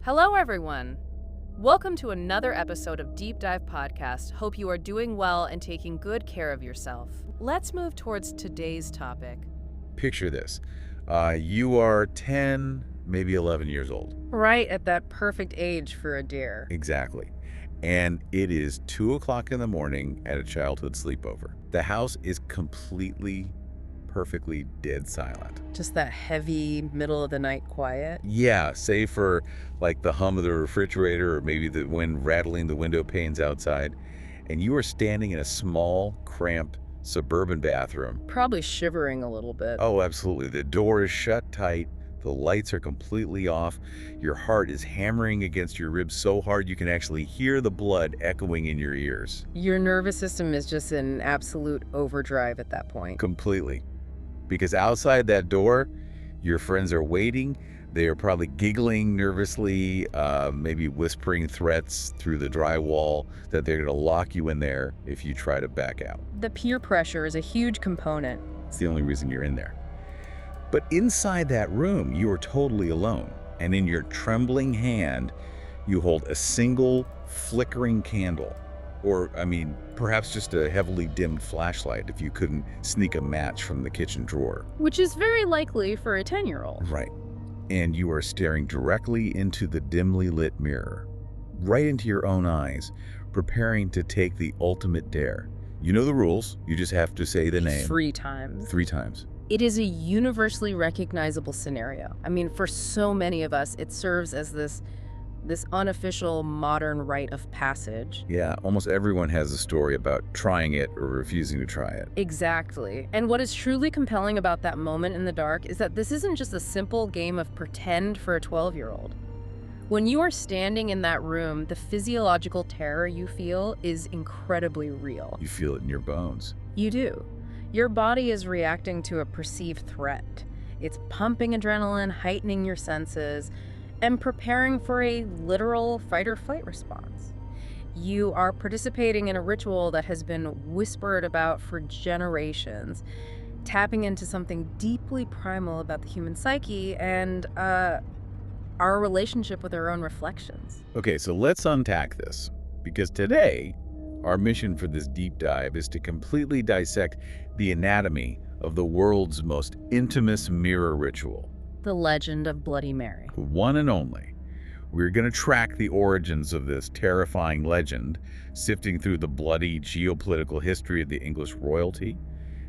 Hello, everyone. Welcome to another episode of Deep Dive Podcast. Hope you are doing well and taking good care of yourself. Let's move towards today's topic. Picture this. You are 10, maybe 11 years old. Right at that perfect age for a deer. Exactly. And it is 2 o'clock in the morning at a childhood sleepover. The house is completely, perfectly dead silent. Just that heavy middle of the night quiet. Yeah, save for like the hum of the refrigerator or maybe the wind rattling the window panes outside. And you are standing in a small, cramped suburban bathroom. Probably shivering a little bit. Oh, absolutely. The door is shut tight. The lights are completely off. Your heart is hammering against your ribs so hard you can actually hear the blood echoing in your ears. Your nervous system is just in absolute overdrive at that point. Completely. Because outside that door, your friends are waiting. They are probably giggling nervously, maybe whispering threats through the drywall that they're going to lock you in there if you try to back out. The peer pressure is a huge component. It's the only reason you're in there. But inside that room, you are totally alone. And in your trembling hand, you hold a single flickering candle. Or, perhaps just a heavily dimmed flashlight if you couldn't sneak a match from the kitchen drawer. Which is very likely for a 10-year-old. Right. And you are staring directly into the dimly lit mirror, right into your own eyes, preparing to take the ultimate dare. You know the rules. You just have to say the name. 3 times. 3 times. It is a universally recognizable scenario. For so many of us, it serves as this unofficial modern rite of passage. Yeah, almost everyone has a story about trying it or refusing to try it. Exactly. And what is truly compelling about that moment in the dark is that this isn't just a simple game of pretend for a 12-year-old. When you are standing in that room, the physiological terror you feel is incredibly real. You feel it in your bones. You do. Your body is reacting to a perceived threat. It's pumping adrenaline, heightening your senses, and preparing for a literal fight-or-flight response. You are participating in a ritual that has been whispered about for generations, tapping into something deeply primal about the human psyche and our relationship with our own reflections. Okay, so let's unpack this, because today, our mission for this deep dive is to completely dissect the anatomy of the world's most infamous mirror ritual. The legend of Bloody Mary. One and only. We're going to track the origins of this terrifying legend, sifting through the bloody geopolitical history of the English royalty,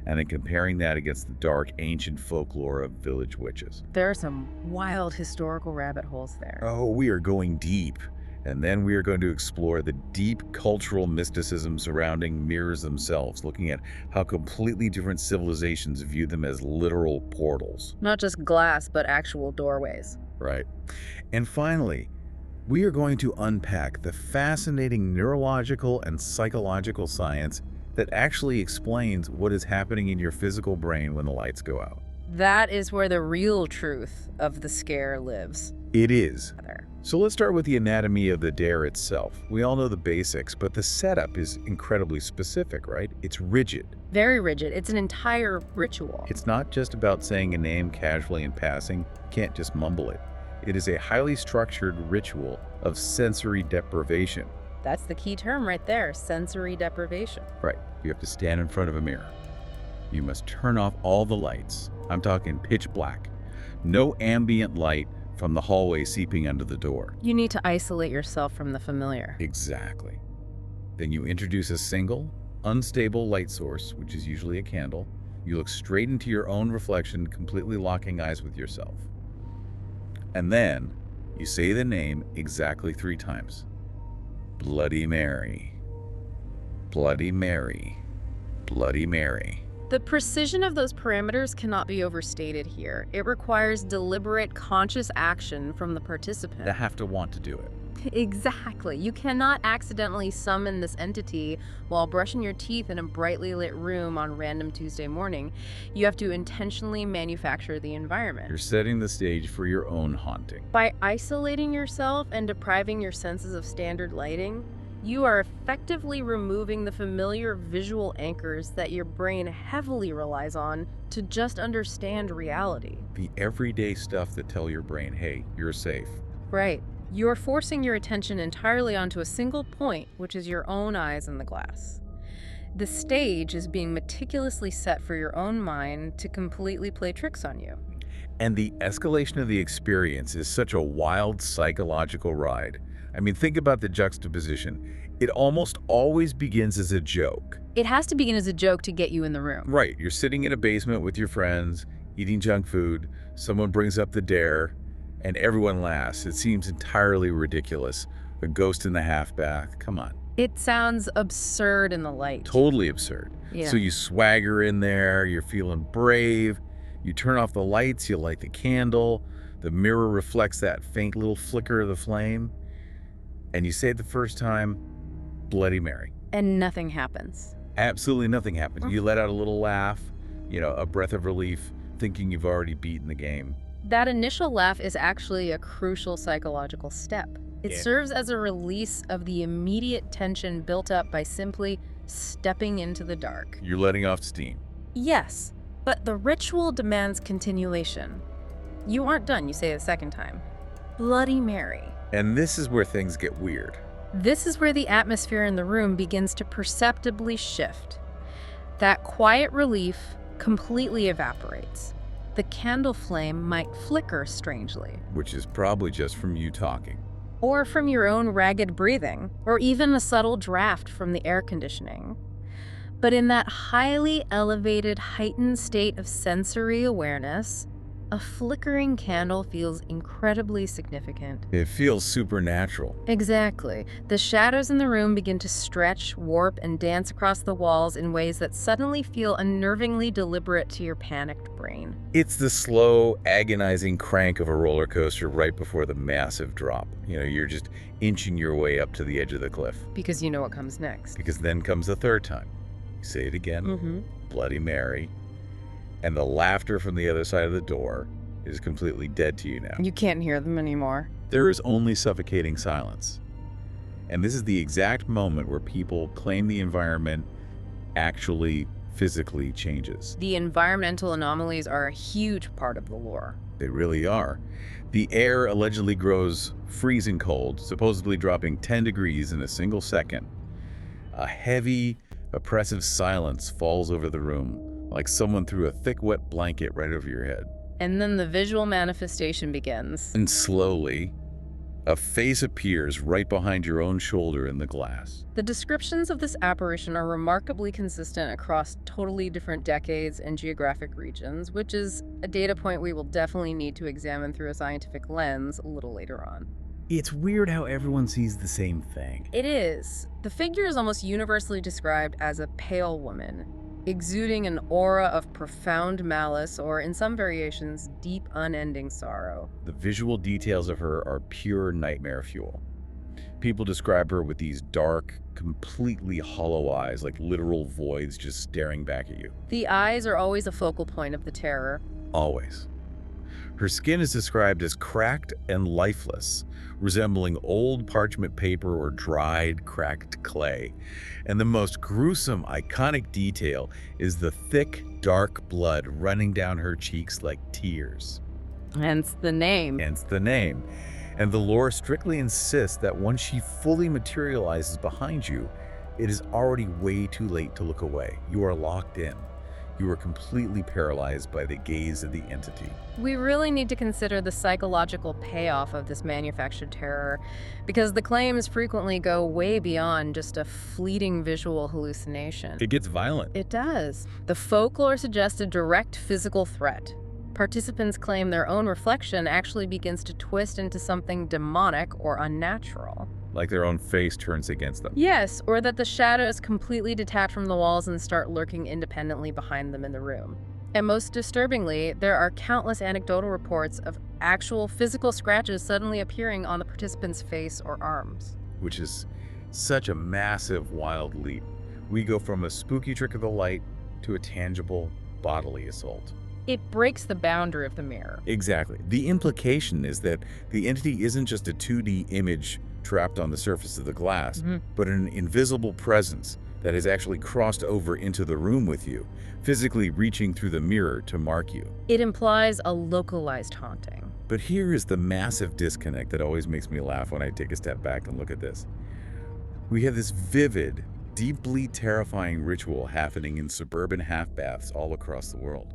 and then comparing that against the dark ancient folklore of village witches. There are some wild historical rabbit holes there. Oh, we are going deep. And then we are going to explore the deep cultural mysticism surrounding mirrors themselves, looking at how completely different civilizations view them as literal portals. Not just glass, but actual doorways. Right. And finally, we are going to unpack the fascinating neurological and psychological science that actually explains what is happening in your physical brain when the lights go out. That is where the real truth of the scare lives. It is. So let's start with the anatomy of the dare itself. We all know the basics, but the setup is incredibly specific, right? It's rigid. Very rigid. It's an entire ritual. It's not just about saying a name casually in passing. You can't just mumble it. It is a highly structured ritual of sensory deprivation. That's the key term right there, sensory deprivation. Right. You have to stand in front of a mirror. You must turn off all the lights. I'm talking pitch black. No ambient light from the hallway seeping under the door. You need to isolate yourself from the familiar. Exactly. Then you introduce a single, unstable light source, which is usually a candle. You look straight into your own reflection, completely locking eyes with yourself. And then you say the name exactly 3 times. Bloody Mary. Bloody Mary. Bloody Mary. The precision of those parameters cannot be overstated here. It requires deliberate, conscious action from the participant. They have to want to do it. Exactly. You cannot accidentally summon this entity while brushing your teeth in a brightly lit room on random Tuesday morning. You have to intentionally manufacture the environment. You're setting the stage for your own haunting. By isolating yourself and depriving your senses of standard lighting, you are effectively removing the familiar visual anchors that your brain heavily relies on to just understand reality. The everyday stuff that tell your brain, hey, you're safe. Right. You're forcing your attention entirely onto a single point, which is your own eyes in the glass. The stage is being meticulously set for your own mind to completely play tricks on you. And the escalation of the experience is such a wild psychological ride. I mean, think about the juxtaposition. It almost always begins as a joke. It has to begin as a joke to get you in the room. Right, you're sitting in a basement with your friends, eating junk food, someone brings up the dare, and everyone laughs. It seems entirely ridiculous. A ghost in the half bath, come on. It sounds absurd in the light. Totally absurd. Yeah. So you swagger in there, you're feeling brave, you turn off the lights, you light the candle, the mirror reflects that faint little flicker of the flame, and you say it the first time, Bloody Mary. And nothing happens. Absolutely nothing happens. You let out a little laugh, a breath of relief, thinking you've already beaten the game. That initial laugh is actually a crucial psychological step. It serves as a release of the immediate tension built up by simply stepping into the dark. You're letting off steam. Yes, but the ritual demands continuation. You aren't done, you say it a second time. Bloody Mary. And this is where things get weird. This is where the atmosphere in the room begins to perceptibly shift. That quiet relief completely evaporates. The candle flame might flicker strangely. Which is probably just from you talking. Or from your own ragged breathing, or even a subtle draft from the air conditioning. But in that highly elevated, heightened state of sensory awareness, a flickering candle feels incredibly significant. It feels supernatural. Exactly. The shadows in the room begin to stretch, warp, and dance across the walls in ways that suddenly feel unnervingly deliberate to your panicked brain. It's the slow, agonizing crank of a roller coaster right before the massive drop. You're just inching your way up to the edge of the cliff. Because you know what comes next. Because then comes the third time. You say it again, Bloody Mary. And the laughter from the other side of the door is completely dead to you now. You can't hear them anymore. There is only suffocating silence. And this is the exact moment where people claim the environment actually physically changes. The environmental anomalies are a huge part of the lore. They really are. The air allegedly grows freezing cold, supposedly dropping 10 degrees in a single second. A heavy, oppressive silence falls over the room, like someone threw a thick, wet blanket right over your head. And then the visual manifestation begins. And slowly, a face appears right behind your own shoulder in the glass. The descriptions of this apparition are remarkably consistent across totally different decades and geographic regions, which is a data point we will definitely need to examine through a scientific lens a little later on. It's weird how everyone sees the same thing. It is. The figure is almost universally described as a pale woman, exuding an aura of profound malice or, in some variations, deep, unending sorrow. The visual details of her are pure nightmare fuel. People describe her with these dark, completely hollow eyes, like literal voids just staring back at you. The eyes are always a focal point of the terror. Always. Her skin is described as cracked and lifeless, resembling old parchment paper or dried, cracked clay. And the most gruesome, iconic detail is the thick, dark blood running down her cheeks like tears. Hence the name. Hence the name. And the lore strictly insists that once she fully materializes behind you, it is already way too late to look away. You are locked in. You are completely paralyzed by the gaze of the entity. We really need to consider the psychological payoff of this manufactured terror, because the claims frequently go way beyond just a fleeting visual hallucination. It gets violent. It does. The folklore suggests a direct physical threat. Participants claim their own reflection actually begins to twist into something demonic or unnatural. Like their own face turns against them. Yes, or that the shadows completely detach from the walls and start lurking independently behind them in the room. And most disturbingly, there are countless anecdotal reports of actual physical scratches suddenly appearing on the participant's face or arms. Which is such a massive, wild leap. We go from a spooky trick of the light to a tangible bodily assault. It breaks the boundary of the mirror. Exactly. The implication is that the entity isn't just a 2D image trapped on the surface of the glass, but an invisible presence that has actually crossed over into the room with you, physically reaching through the mirror to mark you. It implies a localized haunting. But here is the massive disconnect that always makes me laugh when I take a step back and look at this. We have this vivid, deeply terrifying ritual happening in suburban half-baths all across the world.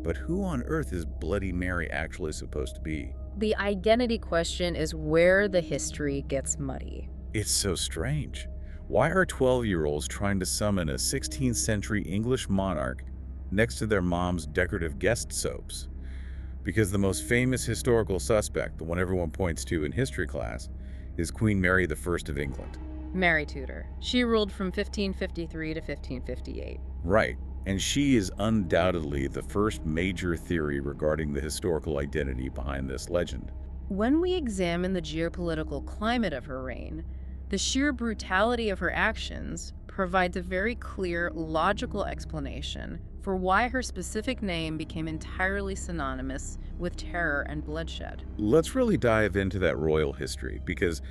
But who on earth is Bloody Mary actually supposed to be? The identity question is where the history gets muddy. It's so strange. Why are 12-year-olds trying to summon a 16th century English monarch next to their mom's decorative guest soaps? Because the most famous historical suspect, the one everyone points to in history class, is Queen Mary I of England. Mary Tudor. She ruled from 1553 to 1558. Right, and she is undoubtedly the first major theory regarding the historical identity behind this legend. When we examine the geopolitical climate of her reign, the sheer brutality of her actions provides a very clear, logical explanation for why her specific name became entirely synonymous with terror and bloodshed. Let's really dive into that royal history, because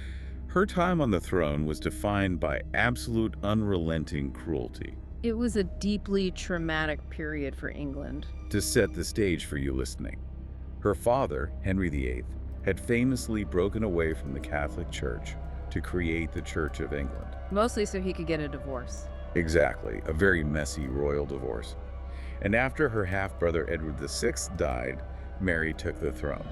her time on the throne was defined by absolute unrelenting cruelty. It was a deeply traumatic period for England. To set the stage for you listening, her father, Henry VIII, had famously broken away from the Catholic Church to create the Church of England. Mostly so he could get a divorce. Exactly, a very messy royal divorce. And after her half-brother Edward VI died, Mary took the throne.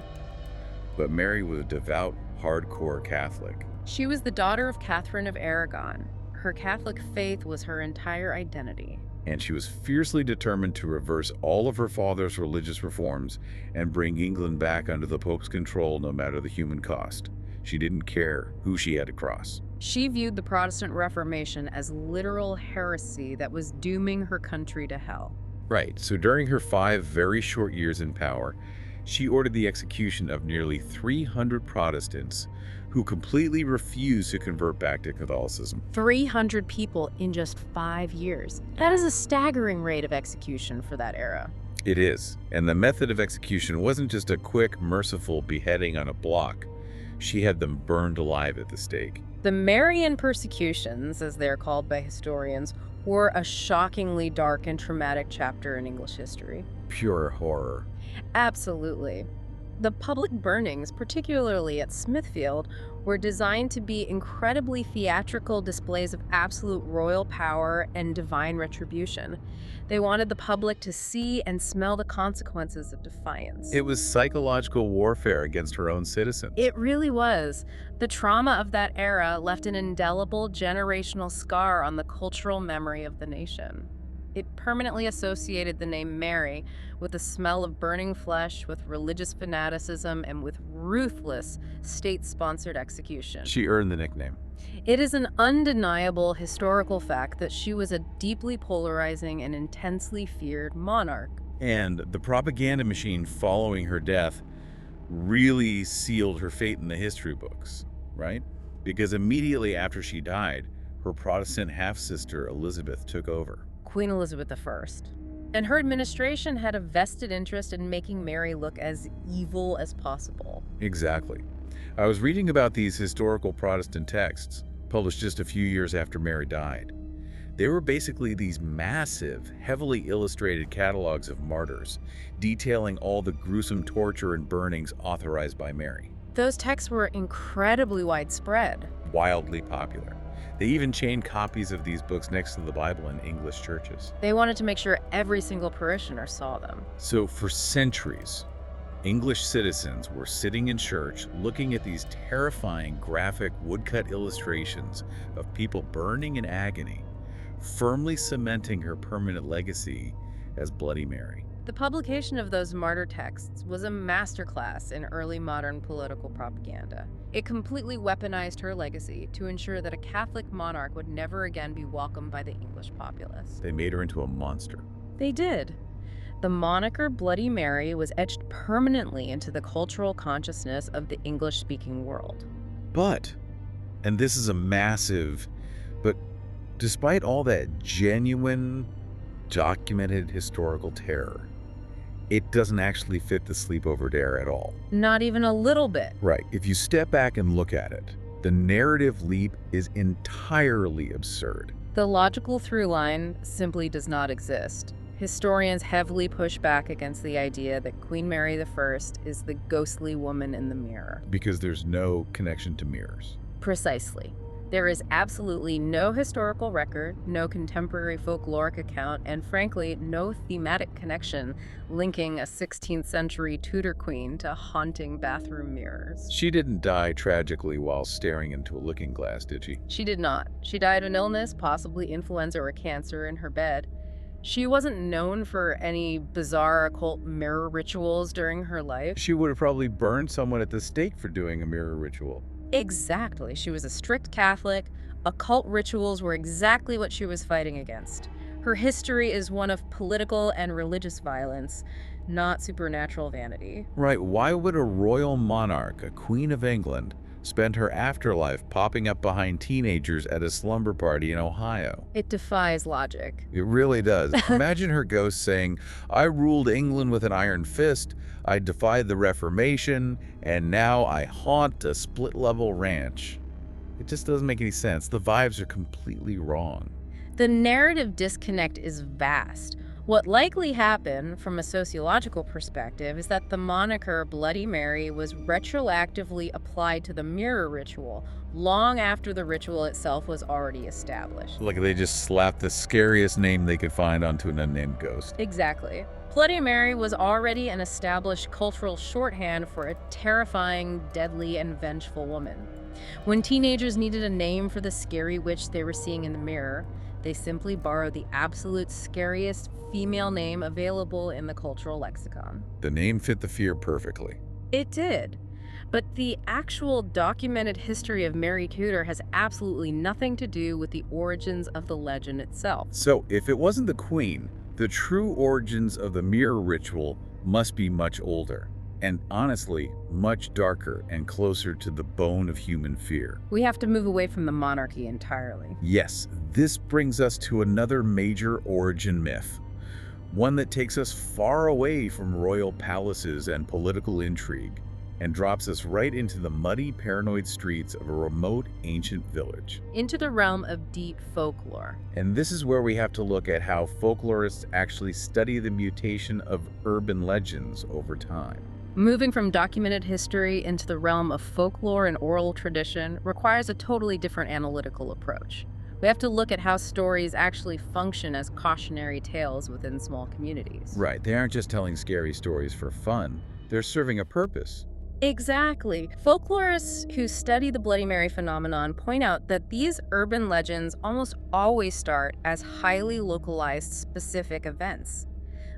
But Mary was a devout, hardcore Catholic. She was the daughter of Catherine of Aragon. Her Catholic faith was her entire identity. And she was fiercely determined to reverse all of her father's religious reforms and bring England back under the Pope's control no matter the human cost. She didn't care who she had to cross. She viewed the Protestant Reformation as literal heresy that was dooming her country to hell. Right, so during her 5 very short years in power, she ordered the execution of nearly 300 Protestants who completely refused to convert back to Catholicism. 300 people in just 5 years. That is a staggering rate of execution for that era. It is, and the method of execution wasn't just a quick, merciful beheading on a block. She had them burned alive at the stake. The Marian persecutions, as they're called by historians, were a shockingly dark and traumatic chapter in English history. Pure horror. Absolutely. The public burnings, particularly at Smithfield, were designed to be incredibly theatrical displays of absolute royal power and divine retribution. They wanted the public to see and smell the consequences of defiance. It was psychological warfare against her own citizens. It really was. The trauma of that era left an indelible generational scar on the cultural memory of the nation. It permanently associated the name Mary with the smell of burning flesh, with religious fanaticism, and with ruthless state-sponsored execution. She earned the nickname. It is an undeniable historical fact that she was a deeply polarizing and intensely feared monarch. And the propaganda machine following her death really sealed her fate in the history books, right? Because immediately after she died, her Protestant half-sister Elizabeth took over. Queen Elizabeth I. And her administration had a vested interest in making Mary look as evil as possible. Exactly. I was reading about these historical Protestant texts, published just a few years after Mary died. They were basically these massive, heavily illustrated catalogs of martyrs, detailing all the gruesome torture and burnings authorized by Mary. Those texts were incredibly widespread. Wildly popular. They even chained copies of these books next to the Bible in English churches. They wanted to make sure every single parishioner saw them. So for centuries, English citizens were sitting in church looking at these terrifying graphic woodcut illustrations of people burning in agony, firmly cementing her permanent legacy as Bloody Mary. The publication of those martyr texts was a masterclass in early modern political propaganda. It completely weaponized her legacy to ensure that a Catholic monarch would never again be welcomed by the English populace. They made her into a monster. They did. The moniker Bloody Mary was etched permanently into the cultural consciousness of the English-speaking world. But, and this is a massive, but despite all that genuine, documented historical terror, it doesn't actually fit the sleepover dare at all. Not even a little bit. Right. If you step back and look at it, the narrative leap is entirely absurd. The logical through line simply does not exist. Historians heavily push back against the idea that Queen Mary I is the ghostly woman in the mirror. Because there's no connection to mirrors. Precisely. There is absolutely no historical record, no contemporary folkloric account, and frankly, no thematic connection linking a 16th century Tudor queen to haunting bathroom mirrors. She didn't die tragically while staring into a looking glass, did she? She did not. She died of an illness, possibly influenza or cancer, in her bed. She wasn't known for any bizarre occult mirror rituals during her life. She would have probably burned someone at the stake for doing a mirror ritual. Exactly. She was a strict Catholic. Occult rituals were exactly what she was fighting against. Her history is one of political and religious violence, not supernatural vanity. Right, why would a royal monarch, a queen of England, spend her afterlife popping up behind teenagers at a slumber party in Ohio? It defies logic. It really does. Imagine her ghost saying, "I ruled England with an iron fist, I defied the Reformation, and now I haunt a split-level ranch." It just doesn't make any sense. The vibes are completely wrong. The narrative disconnect is vast. What likely happened, from a sociological perspective, is that the moniker Bloody Mary was retroactively applied to the mirror ritual long after the ritual itself was already established. Like they just slapped the scariest name they could find onto an unnamed ghost. Exactly. Bloody Mary was already an established cultural shorthand for a terrifying, deadly, and vengeful woman. When teenagers needed a name for the scary witch they were seeing in the mirror, they simply borrowed the absolute scariest female name available in the cultural lexicon. The name fit the fear perfectly. It did. But the actual documented history of Mary Tudor has absolutely nothing to do with the origins of the legend itself. So, if it wasn't the queen, the true origins of the mirror ritual must be much older, and honestly, much darker and closer to the bone of human fear. We have to move away from the monarchy entirely. Yes, this brings us to another major origin myth, one that takes us far away from royal palaces and political intrigue, and drops us right into the muddy, paranoid streets of a remote, ancient village. Into the realm of deep folklore. And this is where we have to look at how folklorists actually study the mutation of urban legends over time. Moving from documented history into the realm of folklore and oral tradition requires a totally different analytical approach. We have to look at how stories actually function as cautionary tales within small communities. Right, they aren't just telling scary stories for fun, they're serving a purpose. Exactly. Folklorists who study the Bloody Mary phenomenon point out that these urban legends almost always start as highly localized specific events.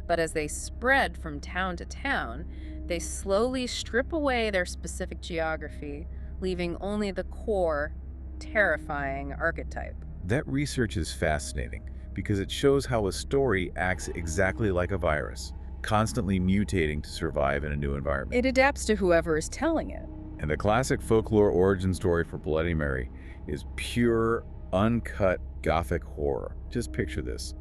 But as they spread from town to town, they slowly strip away their specific geography, leaving only the core, terrifying archetype. That research is fascinating because it shows how a story acts exactly like a virus, constantly mutating to survive in a new environment. It adapts to whoever is telling it. And the classic folklore origin story for Bloody Mary is pure, uncut Gothic horror. Just picture this.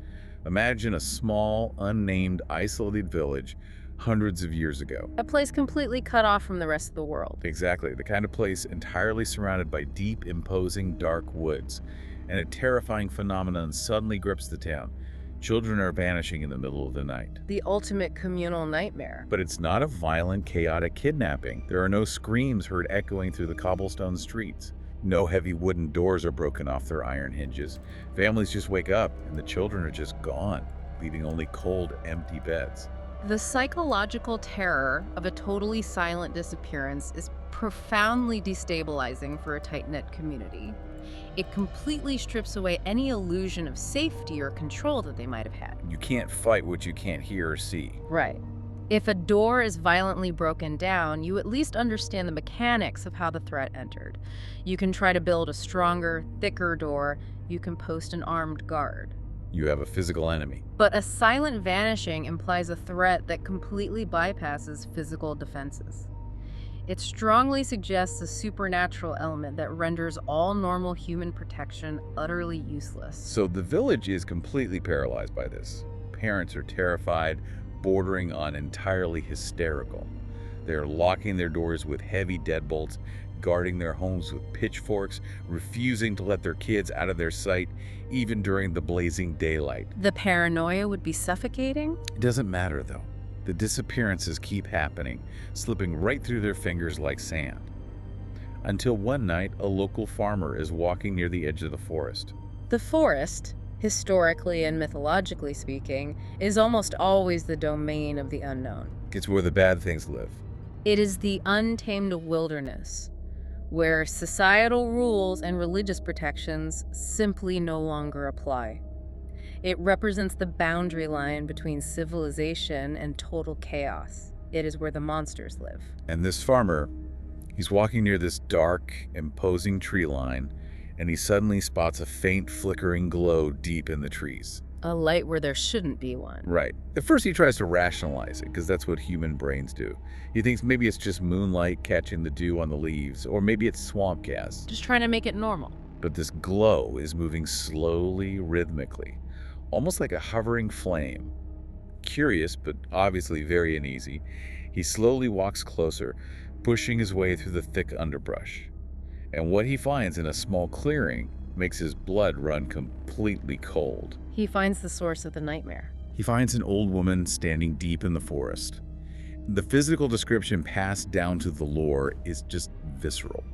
Imagine a small, unnamed, isolated village hundreds of years ago. A place completely cut off from the rest of the world. Exactly, the kind of place entirely surrounded by deep, imposing, dark woods. And a terrifying phenomenon suddenly grips the town. Children are vanishing in the middle of the night. The ultimate communal nightmare. But it's not a violent, chaotic kidnapping. There are no screams heard echoing through the cobblestone streets. No heavy wooden doors are broken off their iron hinges. Families just wake up, and the children are just gone, leaving only cold, empty beds. The psychological terror of a totally silent disappearance is profoundly destabilizing for a tight-knit community. It completely strips away any illusion of safety or control that they might have had. You can't fight what you can't hear or see. Right. If a door is violently broken down, you at least understand the mechanics of how the threat entered. You can try to build a stronger, thicker door. You can post an armed guard. You have a physical enemy. But a silent vanishing implies a threat that completely bypasses physical defenses. It strongly suggests a supernatural element that renders all normal human protection utterly useless. So the village is completely paralyzed by this. Parents are terrified, bordering on entirely hysterical. They are locking their doors with heavy deadbolts, guarding their homes with pitchforks, refusing to let their kids out of their sight, even during the blazing daylight. The paranoia would be suffocating? It doesn't matter, though. The disappearances keep happening, slipping right through their fingers like sand. Until one night, a local farmer is walking near the edge of the forest. The forest, historically and mythologically speaking, is almost always the domain of the unknown. It's where the bad things live. It is the untamed wilderness, where societal rules and religious protections simply no longer apply. It represents the boundary line between civilization and total chaos. It is where the monsters live. And this farmer, he's walking near this dark, imposing tree line, and he suddenly spots a faint, flickering glow deep in the trees. A light where there shouldn't be one. Right. At first he tries to rationalize it, because that's what human brains do. He thinks maybe it's just moonlight catching the dew on the leaves, or maybe it's swamp gas. Just trying to make it normal. But this glow is moving slowly, rhythmically, almost like a hovering flame. Curious, but obviously very uneasy, he slowly walks closer, pushing his way through the thick underbrush. And what he finds in a small clearing makes his blood run completely cold. He finds the source of the nightmare. He finds an old woman standing deep in the forest. The physical description passed down to the lore is just visceral.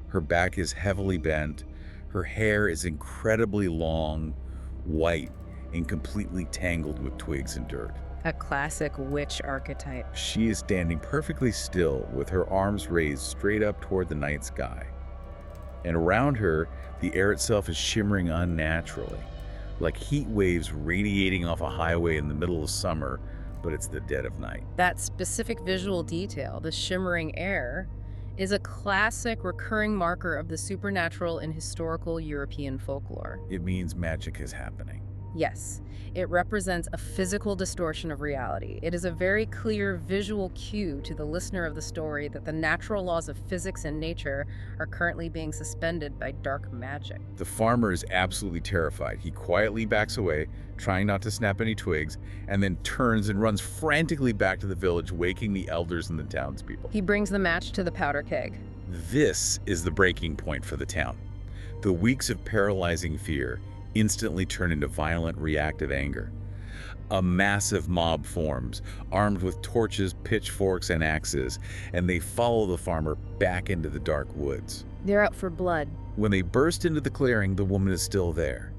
Her back is heavily bent, her hair is incredibly long, white, and completely tangled with twigs and dirt. A classic witch archetype. She is standing perfectly still with her arms raised straight up toward the night sky. And around her, the air itself is shimmering unnaturally, like heat waves radiating off a highway in the middle of summer, but it's the dead of night. That specific visual detail, the shimmering air, is a classic recurring marker of the supernatural in historical European folklore. It means magic is happening. Yes, it represents a physical distortion of reality. It is a very clear visual cue to the listener of the story that the natural laws of physics and nature are currently being suspended by dark magic. The farmer is absolutely terrified. He quietly backs away, trying not to snap any twigs, and then turns and runs frantically back to the village, waking the elders and the townspeople. He brings the match to the powder keg. This is the breaking point for the town. The weeks of paralyzing fear instantly turn into violent reactive anger. A massive mob forms, armed with torches, pitchforks, and axes, and they follow the farmer back into the dark woods. They're out for blood. When they burst into the clearing, the woman is still there.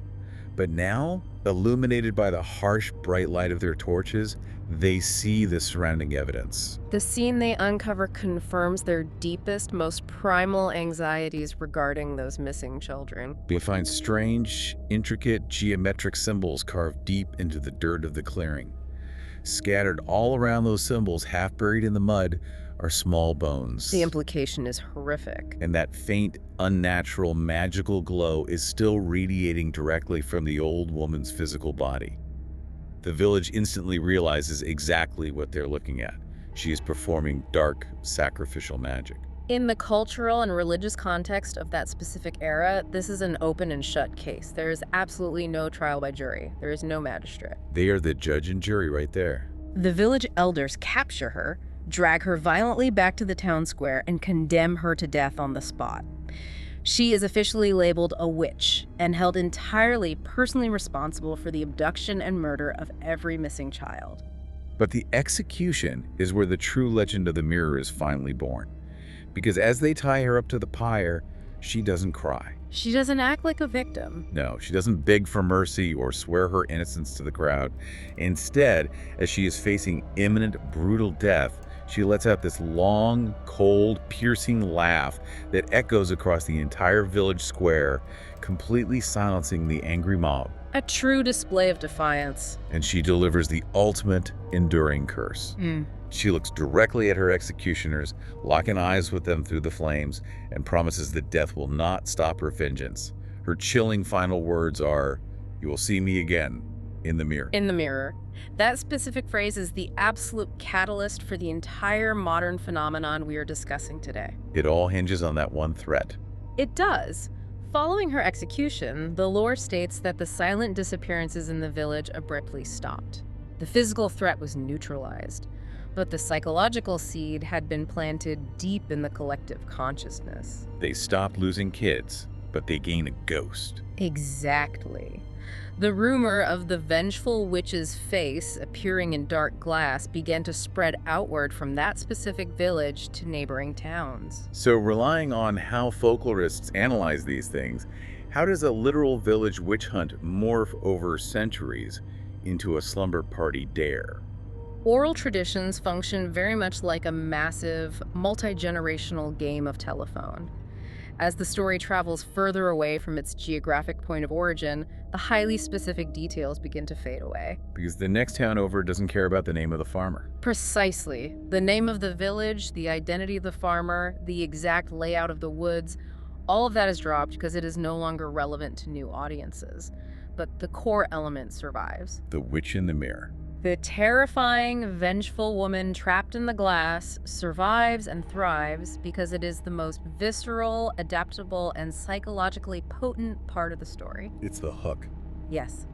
But now, illuminated by the harsh, bright light of their torches, they see the surrounding evidence. The scene they uncover confirms their deepest, most primal anxieties regarding those missing children. They find strange, intricate geometric symbols carved deep into the dirt of the clearing. Scattered all around those symbols, half buried in the mud, are small bones. The implication is horrific. And that faint, unnatural, magical glow is still radiating directly from the old woman's physical body. The village instantly realizes exactly what they're looking at. She is performing dark, sacrificial magic. In the cultural and religious context of that specific era, this is an open and shut case. There is absolutely no trial by jury. There is no magistrate. They are the judge and jury right there. The village elders capture her, drag her violently back to the town square, and condemn her to death on the spot. She is officially labeled a witch and held entirely personally responsible for the abduction and murder of every missing child. But the execution is where the true legend of the mirror is finally born. Because as they tie her up to the pyre, she doesn't cry. She doesn't act like a victim. No, she doesn't beg for mercy or swear her innocence to the crowd. Instead, as she is facing imminent, brutal death, she lets out this long, cold, piercing laugh that echoes across the entire village square, completely silencing the angry mob. A true display of defiance. And she delivers the ultimate enduring curse. She looks directly at her executioners, locking eyes with them through the flames, and promises that death will not stop her vengeance. Her chilling final words are, "You will see me again in the mirror." In the mirror. That specific phrase is the absolute catalyst for the entire modern phenomenon we are discussing today. It all hinges on that one threat. It does. Following her execution, the lore states that the silent disappearances in the village abruptly stopped. The physical threat was neutralized. But the psychological seed had been planted deep in the collective consciousness. They stopped losing kids, but they gain a ghost. Exactly. The rumor of the vengeful witch's face appearing in dark glass began to spread outward from that specific village to neighboring towns. So, relying on how folklorists analyze these things, how does a literal village witch hunt morph over centuries into a slumber party dare? Oral traditions function very much like a massive, multi-generational game of telephone. As the story travels further away from its geographic point of origin, the highly specific details begin to fade away. Because the next town over doesn't care about the name of the farmer. Precisely. The name of the village, the identity of the farmer, the exact layout of the woods, all of that is dropped because it is no longer relevant to new audiences. But the core element survives. The witch in the mirror. The terrifying, vengeful woman trapped in the glass survives and thrives because it is the most visceral, adaptable, and psychologically potent part of the story. It's the hook. Yes.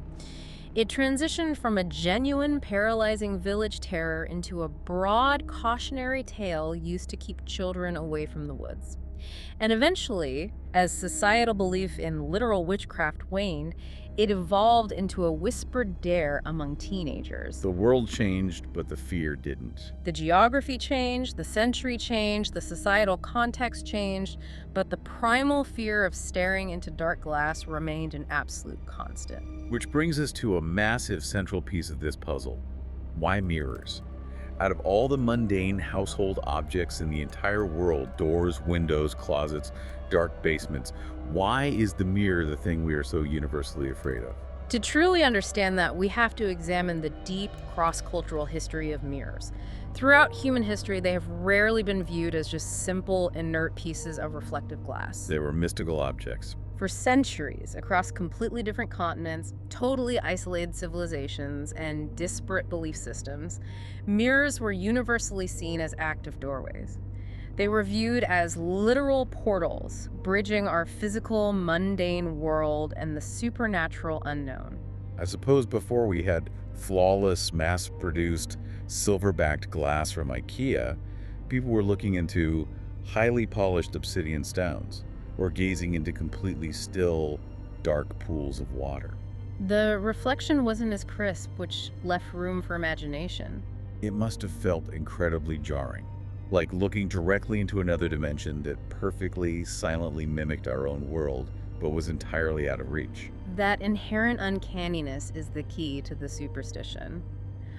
It transitioned from a genuine, paralyzing village terror into a broad, cautionary tale used to keep children away from the woods. And eventually, as societal belief in literal witchcraft waned, it evolved into a whispered dare among teenagers. The world changed, but the fear didn't. The geography changed, the century changed, the societal context changed, but the primal fear of staring into dark glass remained an absolute constant. Which brings us to a massive central piece of this puzzle. Why mirrors? Out of all the mundane household objects in the entire world, doors, windows, closets, dark basements, why is the mirror the thing we are so universally afraid of? To truly understand that, we have to examine the deep cross-cultural history of mirrors. Throughout human history, they have rarely been viewed as just simple, inert pieces of reflective glass. They were mystical objects. For centuries, across completely different continents, totally isolated civilizations, and disparate belief systems, mirrors were universally seen as active doorways. They were viewed as literal portals, bridging our physical, mundane world and the supernatural unknown. I suppose before we had flawless, mass-produced, silver-backed glass from IKEA, people were looking into highly polished obsidian stones, or gazing into completely still, dark pools of water. The reflection wasn't as crisp, which left room for imagination. It must have felt incredibly jarring, like looking directly into another dimension that perfectly, silently mimicked our own world, but was entirely out of reach. That inherent uncanniness is the key to the superstition.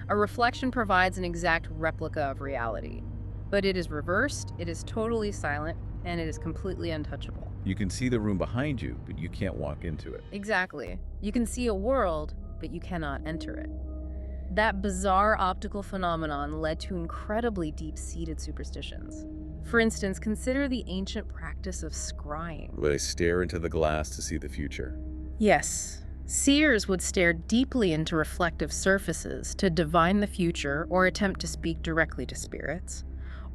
A reflection provides an exact replica of reality, but it is reversed, it is totally silent, and it is completely untouchable. You can see the room behind you, but you can't walk into it. Exactly. You can see a world, but you cannot enter it. That bizarre optical phenomenon led to incredibly deep-seated superstitions. For instance, consider the ancient practice of scrying. Where they stare into the glass to see the future. Yes. Seers would stare deeply into reflective surfaces to divine the future or attempt to speak directly to spirits.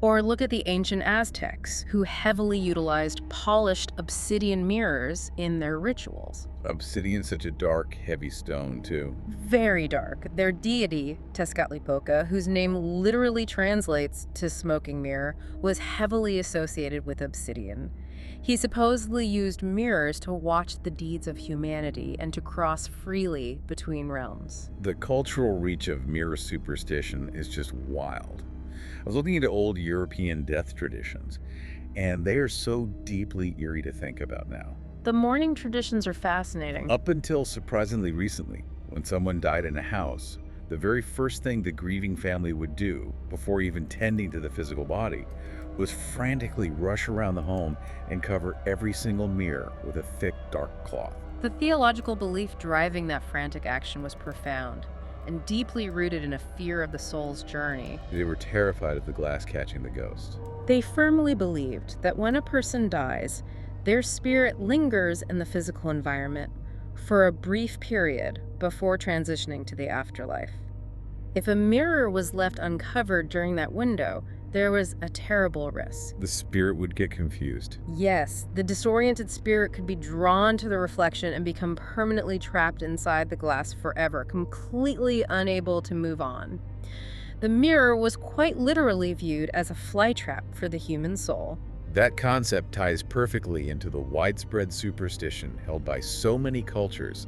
Or look at the ancient Aztecs, who heavily utilized polished obsidian mirrors in their rituals. Obsidian's such a dark, heavy stone, too. Very dark. Their deity, Tezcatlipoca, whose name literally translates to smoking mirror, was heavily associated with obsidian. He supposedly used mirrors to watch the deeds of humanity and to cross freely between realms. The cultural reach of mirror superstition is just wild. I was looking into old European death traditions, and they are so deeply eerie to think about now. The mourning traditions are fascinating. Up until surprisingly recently, when someone died in a house, the very first thing the grieving family would do, before even tending to the physical body, was frantically rush around the home and cover every single mirror with a thick, dark cloth. The theological belief driving that frantic action was profound and deeply rooted in a fear of the soul's journey. They were terrified of the glass catching the ghost. They firmly believed that when a person dies, their spirit lingers in the physical environment for a brief period before transitioning to the afterlife. If a mirror was left uncovered during that window, there was a terrible risk. The spirit would get confused. Yes, the disoriented spirit could be drawn to the reflection and become permanently trapped inside the glass forever, completely unable to move on. The mirror was quite literally viewed as a flytrap for the human soul. That concept ties perfectly into the widespread superstition held by so many cultures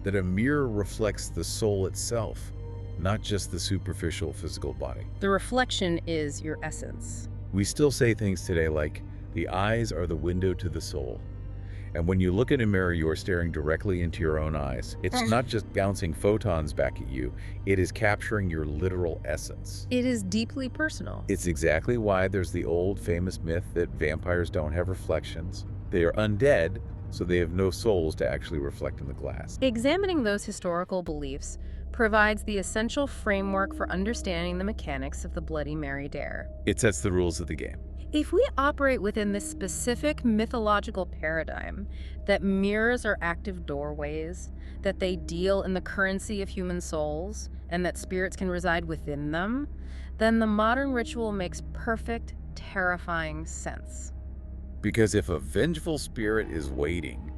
that a mirror reflects the soul itself, not just the superficial physical body. The reflection is your essence. We still say things today like, the eyes are the window to the soul. And when you look at a mirror, you are staring directly into your own eyes. It's not just bouncing photons back at you, it is capturing your literal essence. It is deeply personal. It's exactly why there's the old famous myth that vampires don't have reflections. They are undead, so they have no souls to actually reflect in the glass. Examining those historical beliefs provides the essential framework for understanding the mechanics of the Bloody Mary dare. It sets the rules of the game. If we operate within this specific mythological paradigm, that mirrors are active doorways, that they deal in the currency of human souls, and that spirits can reside within them, then the modern ritual makes perfect, terrifying sense. Because if a vengeful spirit is waiting,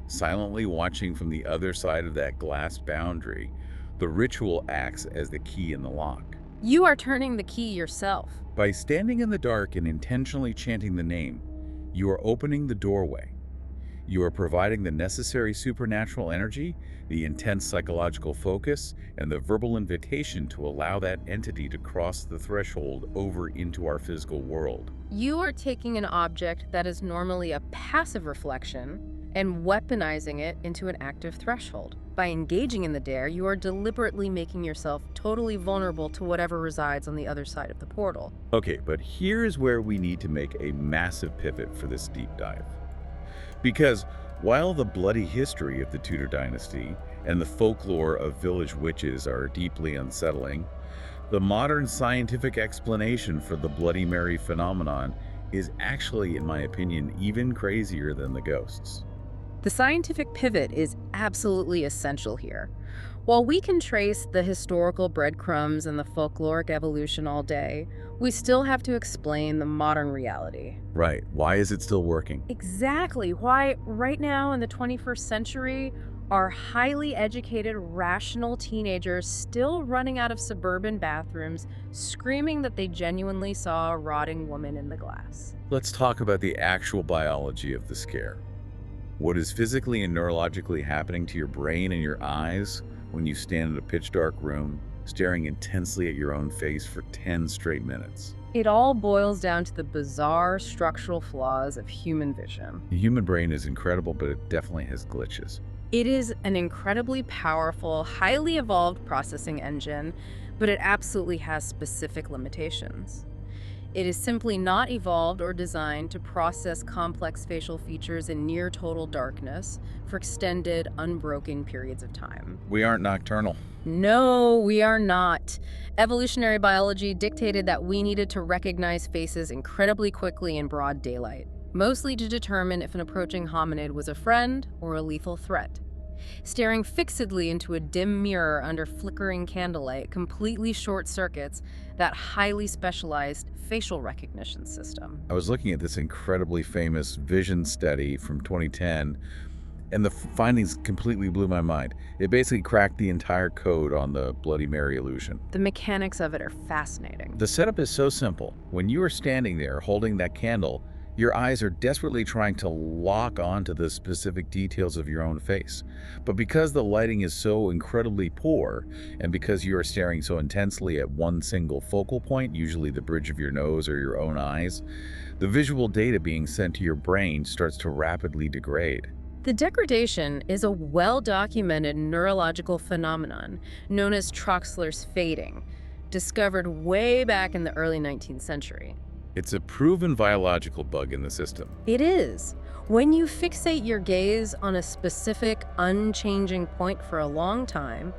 silently watching from the other side of that glass boundary, the ritual acts as the key in the lock. You are turning the key yourself. By standing in the dark and intentionally chanting the name, you are opening the doorway. You are providing the necessary supernatural energy, the intense psychological focus, and the verbal invitation to allow that entity to cross the threshold over into our physical world. You are taking an object that is normally a passive reflection and weaponizing it into an active threshold. By engaging in the dare, you are deliberately making yourself totally vulnerable to whatever resides on the other side of the portal. Okay, but here's where we need to make a massive pivot for this deep dive. Because while the bloody history of the Tudor dynasty and the folklore of village witches are deeply unsettling, the modern scientific explanation for the Bloody Mary phenomenon is actually, in my opinion, even crazier than the ghosts. The scientific pivot is absolutely essential here. While we can trace the historical breadcrumbs and the folkloric evolution all day, we still have to explain the modern reality. Right. Why is it still working? Exactly. Why, right now in the 21st century, are highly educated, rational teenagers still running out of suburban bathrooms, screaming that they genuinely saw a rotting woman in the glass? Let's talk about the actual biology of the scare. What is physically and neurologically happening to your brain and your eyes when you stand in a pitch-dark room, staring intensely at your own face for 10 straight minutes? It all boils down to the bizarre structural flaws of human vision. The human brain is incredible, but it definitely has glitches. It is an incredibly powerful, highly evolved processing engine, but it absolutely has specific limitations. It is simply not evolved or designed to process complex facial features in near total darkness for extended, unbroken periods of time. We aren't nocturnal. No, we are not. Evolutionary biology dictated that we needed to recognize faces incredibly quickly in broad daylight, mostly to determine if an approaching hominid was a friend or a lethal threat. Staring fixedly into a dim mirror under flickering candlelight completely short-circuits that highly specialized facial recognition system. I was looking at this incredibly famous vision study from 2010, and the findings completely blew my mind. It basically cracked the entire code on the Bloody Mary illusion. The mechanics of it are fascinating. The setup is so simple. When you are standing there holding that candle, your eyes are desperately trying to lock onto the specific details of your own face. But because the lighting is so incredibly poor, and because you are staring so intensely at one single focal point, usually the bridge of your nose or your own eyes, the visual data being sent to your brain starts to rapidly degrade. The degradation is a well-documented neurological phenomenon known as Troxler's fading, discovered way back in the early 19th century. It's a proven biological bug in the system. It is. When you fixate your gaze on a specific, unchanging point for a long time,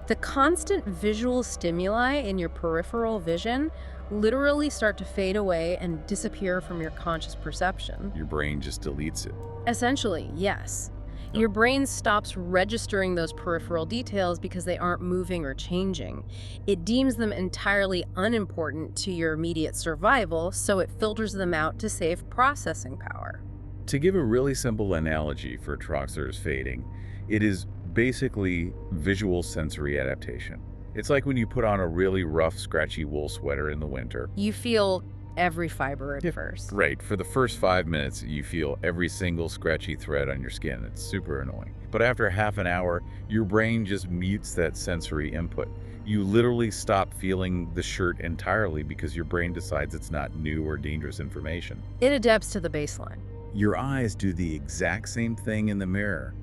the constant visual stimuli in your peripheral vision literally start to fade away and disappear from your conscious perception. Your brain just deletes it. Essentially, yes. Your brain stops registering those peripheral details because they aren't moving or changing. It deems them entirely unimportant to your immediate survival, so it filters them out to save processing power. To give a really simple analogy for Troxler's fading, it is basically visual sensory adaptation. It's like when you put on a really rough, scratchy wool sweater in the winter. You feel every fiber at first. Right. For the first 5 minutes, you feel every single scratchy thread on your skin. It's super annoying. But after half an hour, your brain just mutes that sensory input. You literally stop feeling the shirt entirely because your brain decides it's not new or dangerous information. It adapts to the baseline. Your eyes do the exact same thing in the mirror.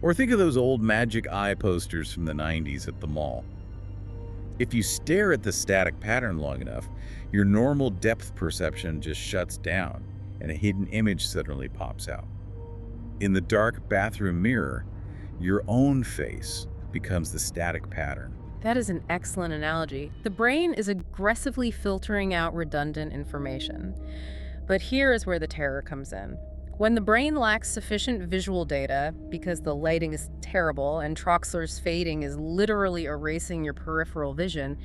Or think of those old magic eye posters from the 90s at the mall. If you stare at the static pattern long enough, your normal depth perception just shuts down and a hidden image suddenly pops out. In the dark bathroom mirror, your own face becomes the static pattern. That is an excellent analogy. The brain is aggressively filtering out redundant information. But here is where the terror comes in. When the brain lacks sufficient visual data, because the lighting is terrible and Troxler's fading is literally erasing your peripheral vision,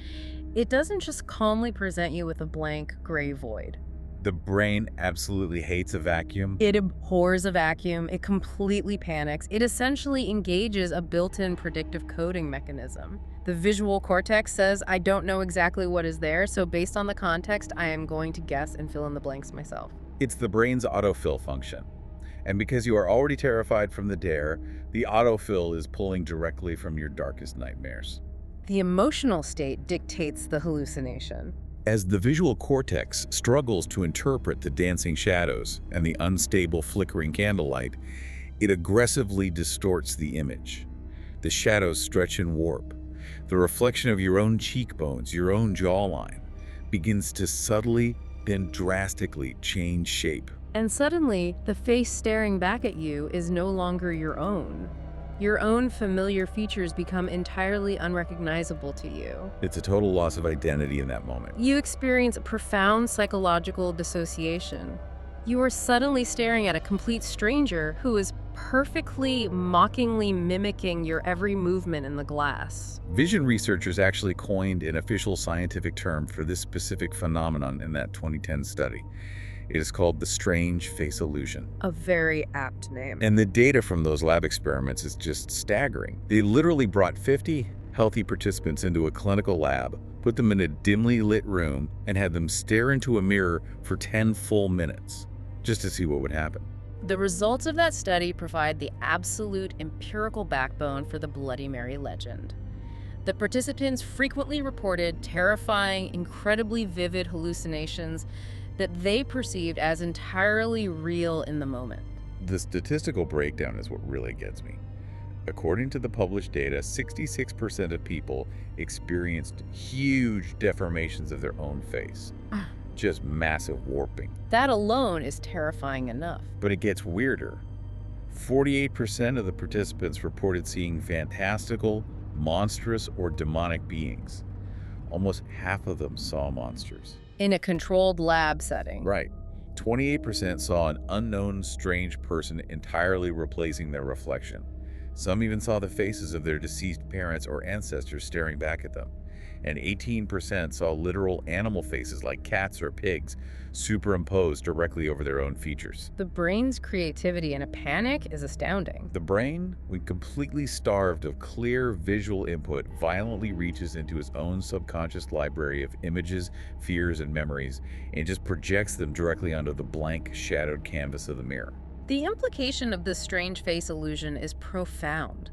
it doesn't just calmly present you with a blank gray void. The brain absolutely hates a vacuum. It abhors a vacuum. It completely panics. It essentially engages a built-in predictive coding mechanism. The visual cortex says, I don't know exactly what is there, so based on the context, I am going to guess and fill in the blanks myself. It's the brain's autofill function. And because you are already terrified from the dare, the autofill is pulling directly from your darkest nightmares. The emotional state dictates the hallucination. As the visual cortex struggles to interpret the dancing shadows and the unstable flickering candlelight, it aggressively distorts the image. The shadows stretch and warp. The reflection of your own cheekbones, your own jawline, begins to subtly, then drastically change shape. And suddenly, the face staring back at you is no longer your own. Your own familiar features become entirely unrecognizable to you. It's a total loss of identity in that moment. You experience a profound psychological dissociation. You are suddenly staring at a complete stranger who is perfectly, mockingly mimicking your every movement in the glass. Vision researchers actually coined an official scientific term for this specific phenomenon in that 2010 study. It is called the strange face illusion. A very apt name. And the data from those lab experiments is just staggering. They literally brought 50 healthy participants into a clinical lab, put them in a dimly lit room, and had them stare into a mirror for 10 full minutes, just to see what would happen. The results of that study provide the absolute empirical backbone for the Bloody Mary legend. The participants frequently reported terrifying, incredibly vivid hallucinations that they perceived as entirely real in the moment. The statistical breakdown is what really gets me. According to the published data, 66% of people experienced huge deformations of their own face. Just massive warping. That alone is terrifying enough. But it gets weirder. 48% of the participants reported seeing fantastical, monstrous, or demonic beings. Almost half of them saw monsters. In a controlled lab setting. Right. 28% saw an unknown, strange person entirely replacing their reflection. Some even saw the faces of their deceased parents or ancestors staring back at them. And 18% saw literal animal faces like cats or pigs superimposed directly over their own features. The brain's creativity in a panic is astounding. The brain, when completely starved of clear visual input, violently reaches into its own subconscious library of images, fears, and memories, and just projects them directly onto the blank, shadowed canvas of the mirror. The implication of this strange face illusion is profound.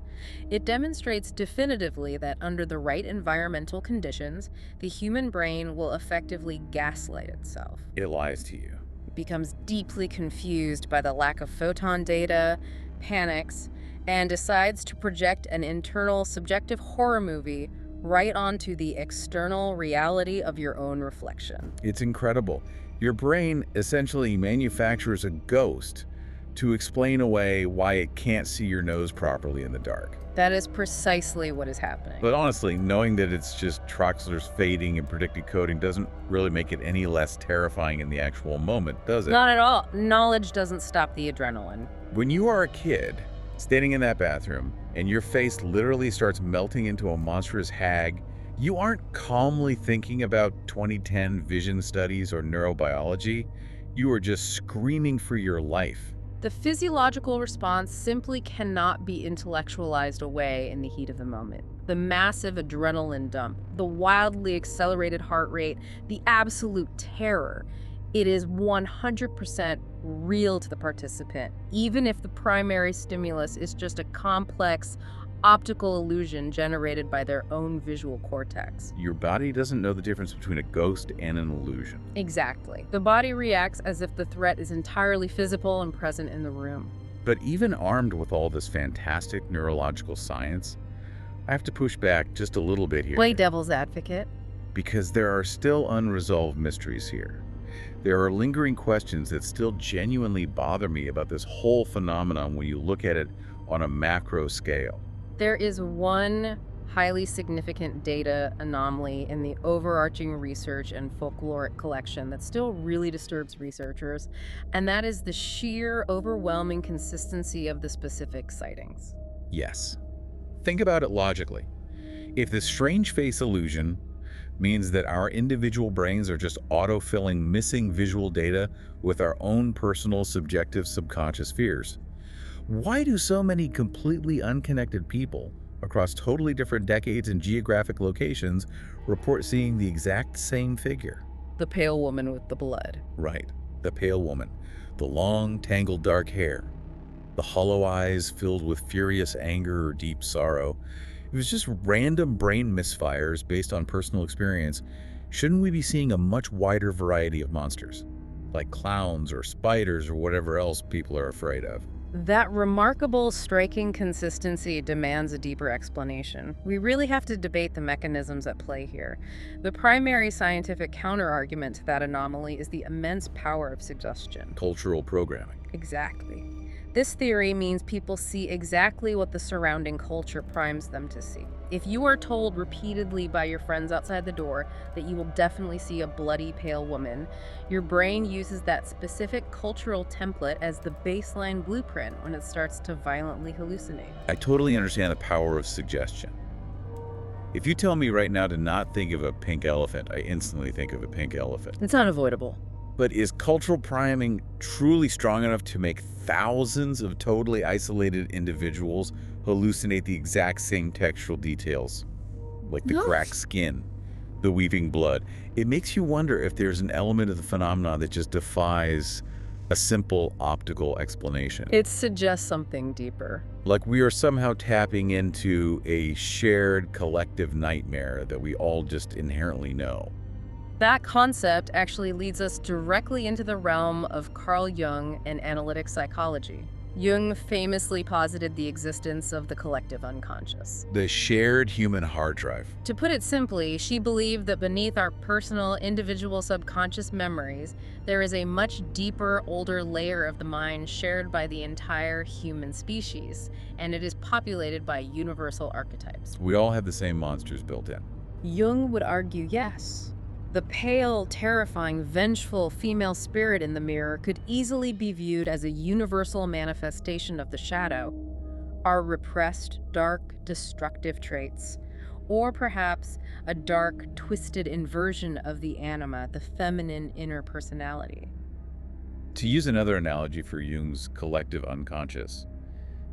It demonstrates definitively that under the right environmental conditions, the human brain will effectively gaslight itself. It lies to you. It becomes deeply confused by the lack of photon data, panics, and decides to project an internal subjective horror movie right onto the external reality of your own reflection. It's incredible. Your brain essentially manufactures a ghost to explain away why it can't see your nose properly in the dark. That is precisely what is happening. But honestly, knowing that it's just Troxler's fading and predictive coding doesn't really make it any less terrifying in the actual moment, does it? Not at all. Knowledge doesn't stop the adrenaline. When you are a kid, standing in that bathroom, and your face literally starts melting into a monstrous hag, you aren't calmly thinking about 2010 vision studies or neurobiology. You are just screaming for your life. The physiological response simply cannot be intellectualized away in the heat of the moment. The massive adrenaline dump, the wildly accelerated heart rate, the absolute terror. It is 100% real to the participant, even if the primary stimulus is just a complex optical illusion generated by their own visual cortex. Your body doesn't know the difference between a ghost and an illusion. Exactly. The body reacts as if the threat is entirely physical and present in the room. But even armed with all this fantastic neurological science, I have to push back just a little bit here. Play devil's advocate. Because there are still unresolved mysteries here. There are lingering questions that still genuinely bother me about this whole phenomenon when you look at it on a macro scale. There is one highly significant data anomaly in the overarching research and folkloric collection that still really disturbs researchers, and that is the sheer, overwhelming consistency of the specific sightings. Yes. Think about it logically. If the strange face illusion means that our individual brains are just autofilling missing visual data with our own personal subjective subconscious fears, why do so many completely unconnected people across totally different decades and geographic locations report seeing the exact same figure? The pale woman with the blood. Right, the pale woman, the long, tangled dark hair, the hollow eyes filled with furious anger or deep sorrow. If it's just random brain misfires based on personal experience, shouldn't we be seeing a much wider variety of monsters, like clowns or spiders or whatever else people are afraid of? That remarkable, striking consistency demands a deeper explanation. We really have to debate the mechanisms at play here. The primary scientific counterargument to that anomaly is the immense power of suggestion. Cultural programming. Exactly. This theory means people see exactly what the surrounding culture primes them to see. If you are told repeatedly by your friends outside the door that you will definitely see a bloody pale woman, your brain uses that specific cultural template as the baseline blueprint when it starts to violently hallucinate. I totally understand the power of suggestion. If you tell me right now to not think of a pink elephant, I instantly think of a pink elephant. It's unavoidable. But is cultural priming truly strong enough to make thousands of totally isolated individuals hallucinate the exact same textural details? Like the cracked skin, the weaving blood. It makes you wonder if there's an element of the phenomenon that just defies a simple optical explanation. It suggests something deeper. Like we are somehow tapping into a shared collective nightmare that we all just inherently know. That concept actually leads us directly into the realm of Carl Jung and analytic psychology. Jung famously posited the existence of the collective unconscious. The shared human hard drive. To put it simply, she believed that beneath our personal, individual subconscious memories, there is a much deeper, older layer of the mind shared by the entire human species, and it is populated by universal archetypes. We all have the same monsters built in. Jung would argue yes. The pale, terrifying, vengeful female spirit in the mirror could easily be viewed as a universal manifestation of the shadow, our repressed, dark, destructive traits, or perhaps a dark, twisted inversion of the anima, the feminine inner personality. To use another analogy for Jung's collective unconscious,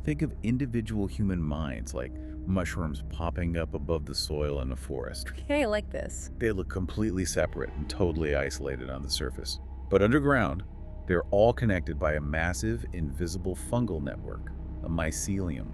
think of individual human minds like mushrooms popping up above the soil in a forest. Okay, I like this. They look completely separate and totally isolated on the surface. But underground, they're all connected by a massive, invisible fungal network, a mycelium,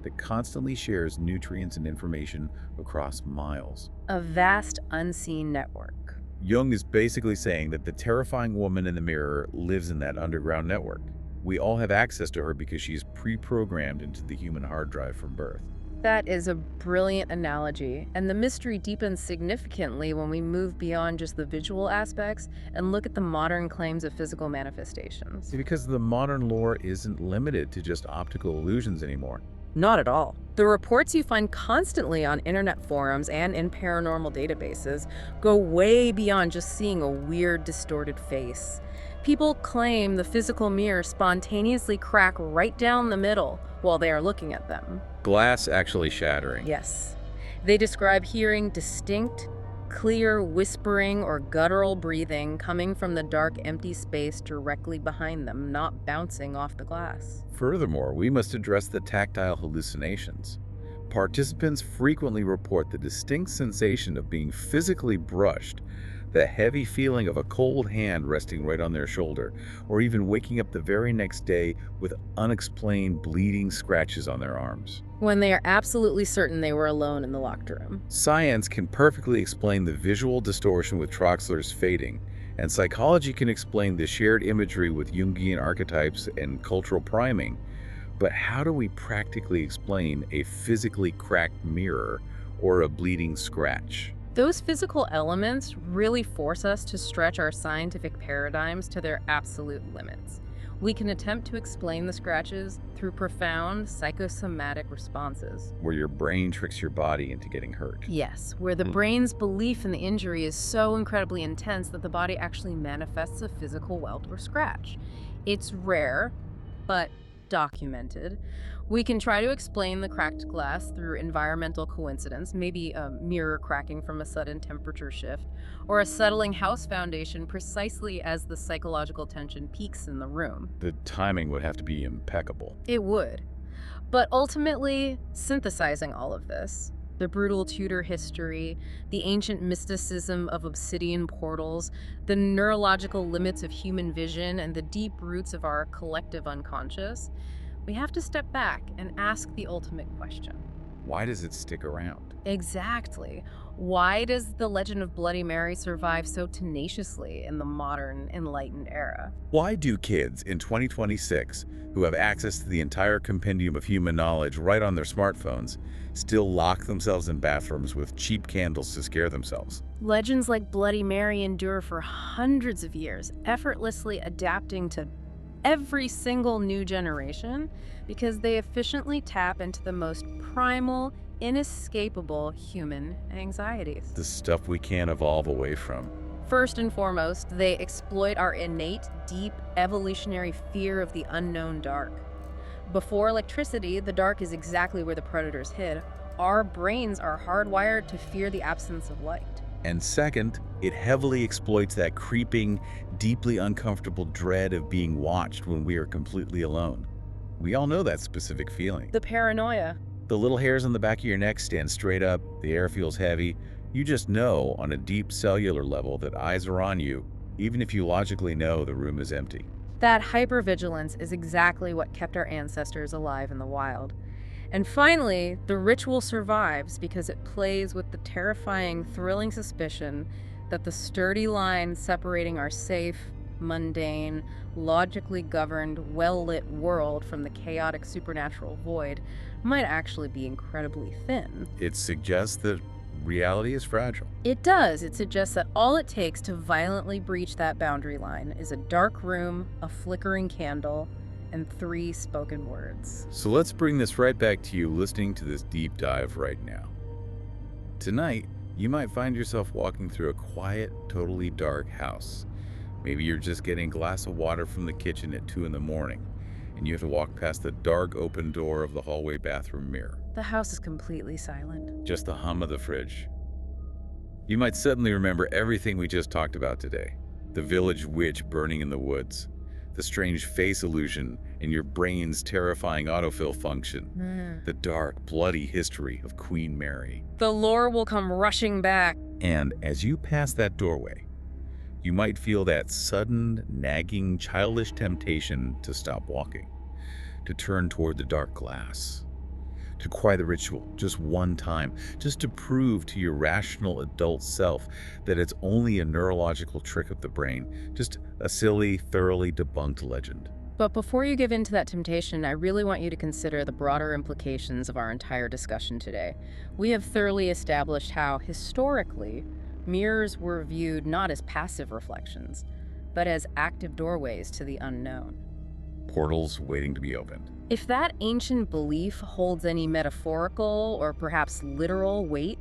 that constantly shares nutrients and information across miles. A vast, unseen network. Jung is basically saying that the terrifying woman in the mirror lives in that underground network. We all have access to her because she's pre-programmed into the human hard drive from birth. That is a brilliant analogy, and the mystery deepens significantly when we move beyond just the visual aspects and look at the modern claims of physical manifestations. Because the modern lore isn't limited to just optical illusions anymore. Not at all. The reports you find constantly on internet forums and in paranormal databases go way beyond just seeing a weird, distorted face. People claim the physical mirror spontaneously crack right down the middle while they are looking at them. Glass actually shattering. Yes. They describe hearing distinct, clear whispering or guttural breathing coming from the dark, empty space directly behind them, not bouncing off the glass. Furthermore, we must address the tactile hallucinations. Participants frequently report the distinct sensation of being physically brushed, the heavy feeling of a cold hand resting right on their shoulder, or even waking up the very next day with unexplained bleeding scratches on their arms. When they are absolutely certain they were alone in the locked room. Science can perfectly explain the visual distortion with Troxler's fading, and psychology can explain the shared imagery with Jungian archetypes and cultural priming. But how do we practically explain a physically cracked mirror or a bleeding scratch? Those physical elements really force us to stretch our scientific paradigms to their absolute limits. We can attempt to explain the scratches through profound psychosomatic responses. Where your brain tricks your body into getting hurt. Yes, where the brain's belief in the injury is so incredibly intense that the body actually manifests a physical welt or scratch. It's rare, but documented. We can try to explain the cracked glass through environmental coincidence, maybe a mirror cracking from a sudden temperature shift, or a settling house foundation precisely as the psychological tension peaks in the room. The timing would have to be impeccable. It would. But ultimately, synthesizing all of this, the brutal Tudor history, the ancient mysticism of obsidian portals, the neurological limits of human vision, and the deep roots of our collective unconscious, we have to step back and ask the ultimate question. Why does it stick around? Exactly. Why does the legend of Bloody Mary survive so tenaciously in the modern, enlightened era? Why do kids in 2026, who have access to the entire compendium of human knowledge right on their smartphones, still lock themselves in bathrooms with cheap candles to scare themselves? Legends like Bloody Mary endure for hundreds of years, effortlessly adapting to every single new generation because they efficiently tap into the most primal, inescapable human anxieties. The stuff we can't evolve away from. First and foremost, they exploit our innate, deep, evolutionary fear of the unknown dark. Before electricity, the dark is exactly where the predators hid. Our brains are hardwired to fear the absence of light. And second, it heavily exploits that creeping, deeply uncomfortable dread of being watched when we are completely alone. We all know that specific feeling. The paranoia. The little hairs on the back of your neck stand straight up, the air feels heavy. You just know on a deep cellular level that eyes are on you, even if you logically know the room is empty. That hypervigilance is exactly what kept our ancestors alive in the wild. And finally, the ritual survives because it plays with the terrifying, thrilling suspicion that the sturdy line separating our safe, mundane, logically governed, well-lit world from the chaotic supernatural void might actually be incredibly thin. It suggests that reality is fragile. It does. It suggests that all it takes to violently breach that boundary line is a dark room, a flickering candle, and 3 spoken words. So let's bring this right back to you listening to this deep dive right now. Tonight, you might find yourself walking through a quiet, totally dark house. Maybe you're just getting a glass of water from the kitchen at 2 in the morning, and you have to walk past the dark open door of the hallway bathroom mirror. The house is completely silent. Just the hum of the fridge. You might suddenly remember everything we just talked about today. The village witch burning in the woods, the strange face illusion in your brain's terrifying autofill function, the dark, bloody history of Queen Mary. The lore will come rushing back. And as you pass that doorway, you might feel that sudden, nagging, childish temptation to stop walking, to turn toward the dark glass, to quiet the ritual just one time, just to prove to your rational adult self that it's only a neurological trick of the brain, just a silly, thoroughly debunked legend. But before you give in to that temptation, I really want you to consider the broader implications of our entire discussion today. We have thoroughly established how, historically, mirrors were viewed not as passive reflections, but as active doorways to the unknown. Portals waiting to be opened. If that ancient belief holds any metaphorical or perhaps literal weight,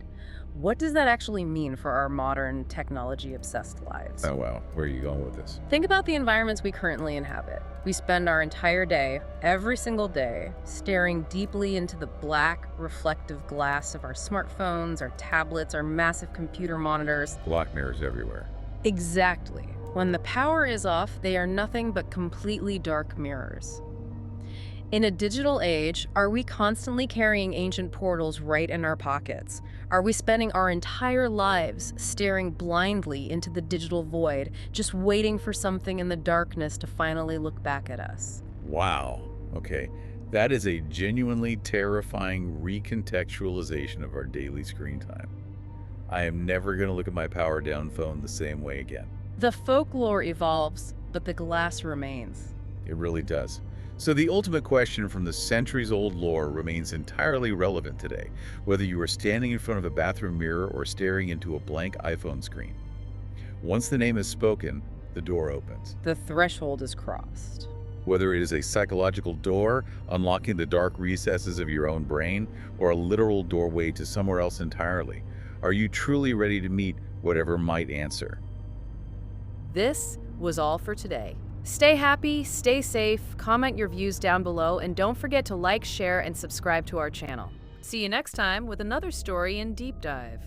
What does that actually mean for our modern, technology-obsessed lives? Oh, wow. Where are you going with this? Think about the environments we currently inhabit. We spend our entire day, every single day, staring deeply into the black, reflective glass of our smartphones, our tablets, our massive computer monitors. Block mirrors everywhere. Exactly. When the power is off, they are nothing but completely dark mirrors. In a digital age, are we constantly carrying ancient portals right in our pockets? Are we spending our entire lives staring blindly into the digital void, just waiting for something in the darkness to finally look back at us? Wow. Okay. That is a genuinely terrifying recontextualization of our daily screen time. I am never going to look at my power down phone the same way again. The folklore evolves, but the glass remains. It really does. So the ultimate question from the centuries-old lore remains entirely relevant today, whether you are standing in front of a bathroom mirror or staring into a blank iPhone screen. Once the name is spoken, the door opens. The threshold is crossed. Whether it is a psychological door, unlocking the dark recesses of your own brain, or a literal doorway to somewhere else entirely, are you truly ready to meet whatever might answer? This was all for today. Stay happy, stay safe, comment your views down below, and don't forget to like, share, and subscribe to our channel. See you next time with another story in Deep Dive.